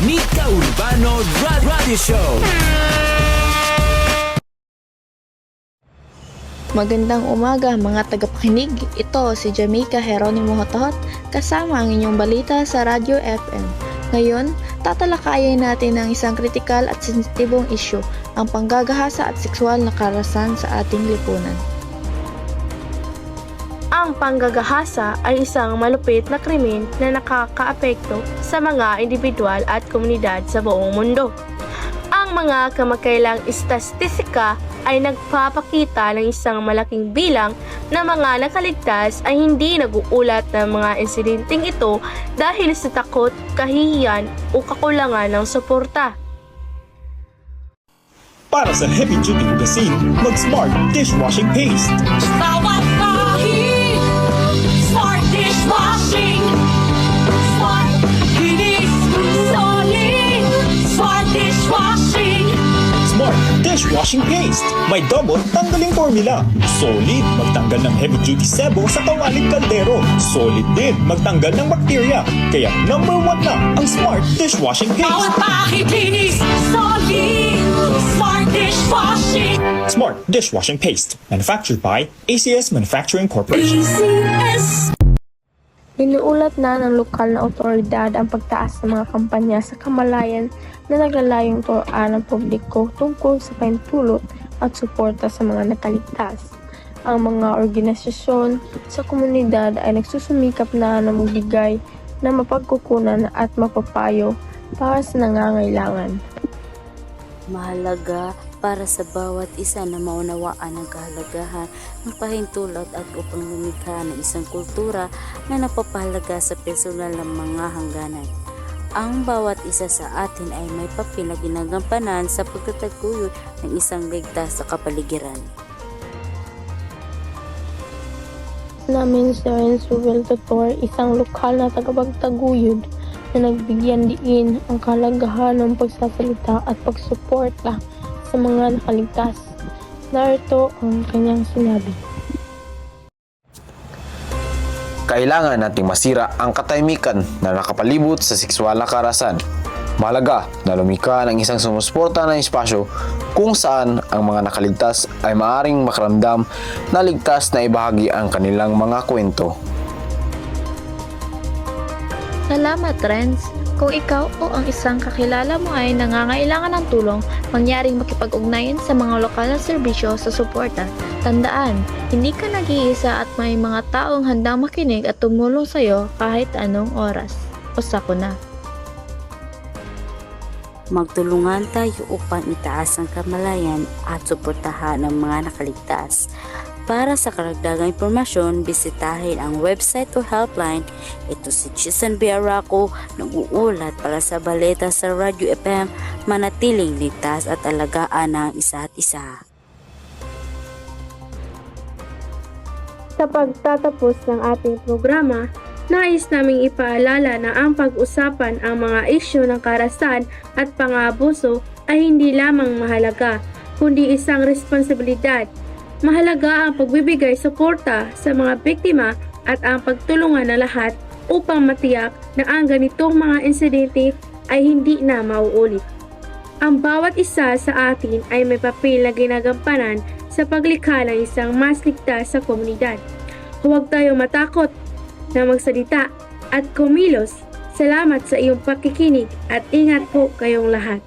Mika Urbano Radio Show. Magandang umaga mga tagapakinig. Ito si Jamaica Geronimo Hotohot kasama ang inyong balita sa Radyo FM. Ngayon, tatalakayin natin ang isang kritikal at sensitibong isyu, ang panggagahasa at sexual na karahasan sa ating lipunan. Ang panggagahasa ay isang malupit na krimen na nakakaapekto sa mga individual at komunidad sa buong mundo. Ang mga kamakailang istatistika ay nagpapakita ng isang malaking bilang na mga nakaligtas ay hindi nag-uulat ng mga insidenteng ito dahil sa takot, kahihiyan o kakulangan ng suporta. Para sa heavy-duty hugasin, mag-Smart Dishwashing Paste. Bawat pahid, Smart Dishwashing. Smart, linis, solid, Smart Dishwashing. Smart Dishwashing Paste. May double tanggaling formula. Solid, magtanggal ng heavy-duty sebo sa kawaling kaldero. Solid din, magtanggal ng bakterya. Kaya number 1 na ang Smart Dishwashing Bawat Paste. pahid, linis, solid, Smart Dishwashing. Smart Dishwashing Paste. Manufactured by ACS Manufacturing Corporation. ACS. Inuulat na ng lokal na otoridad ang pagtaas ng mga kampanya sa kamalayan na naglalayong turuan ng publiko tungkol sa pahintulot at suporta sa mga nakaligtas. Ang mga organisasyon sa komunidad ay nagsusumikap na magbigay ng mapagkukunan at mapapayo para sa nangangailangan. Mahalaga para sa bawat isa na maunawaan ang kahalagahan ng pahintulot at upang lumikha ng isang kultura na napapahalaga sa personal ng mga hangganan. Ang bawat isa sa atin ay may papel na ginagampanan sa pagtataguyod ng isang ligtas sa kapaligiran. Namin si Renzo Tutor, isang lokal na tagapagtaguyod na nagbigyan diin ang kahalagahan ng pagsasalita at pagsuporta sa mga nakaligtas. Narito ang kanyang sinabi. Kailangan nating masira ang katahimikan na nakapalibot sa sexual na karahasan. Mahalaga na lumikha ng isang sumusuporta na espasyo kung saan ang mga nakaligtas ay maaaring makaramdam na ligtas na ibahagi ang kanilang mga kwento. Salamat, Renz! Kung ikaw o ang isang kakilala mo ay nangangailangan ng tulong, mangyaring makipag-ugnayan sa mga lokal na serbisyo sa suporta. Tandaan, hindi ka nag-iisa at may mga taong handang makinig at tumulong sa iyo kahit anong oras. Usako na. Magtulungan tayo upang itaas ang kamalayan at suportahan ang mga nakaligtas. Para sa karagdagang impormasyon, bisitahin ang website o helpline. Ito si Chisan B. Araco, nag-uulat para sa balita sa Radyo FM, manatiling ligtas at alagaan ng isa't isa. Sa pagtatapos ng ating programa, nais naming ipaalala na ang pag-usapan ang mga isyu ng karahasan at pang-aabuso ay hindi lamang mahalaga, kundi isang responsibilidad. Mahalaga ang pagbibigay suporta sa mga biktima at ang pagtulungan ng lahat upang matiyak na ang ganitong mga insidente ay hindi na mauulit. Ang bawat isa sa atin ay may papel na ginagampanan sa paglikha ng isang mas ligtas sa komunidad. Huwag tayong matakot na magsalita at kumilos. Salamat sa iyong pakikinig at ingat po kayong lahat.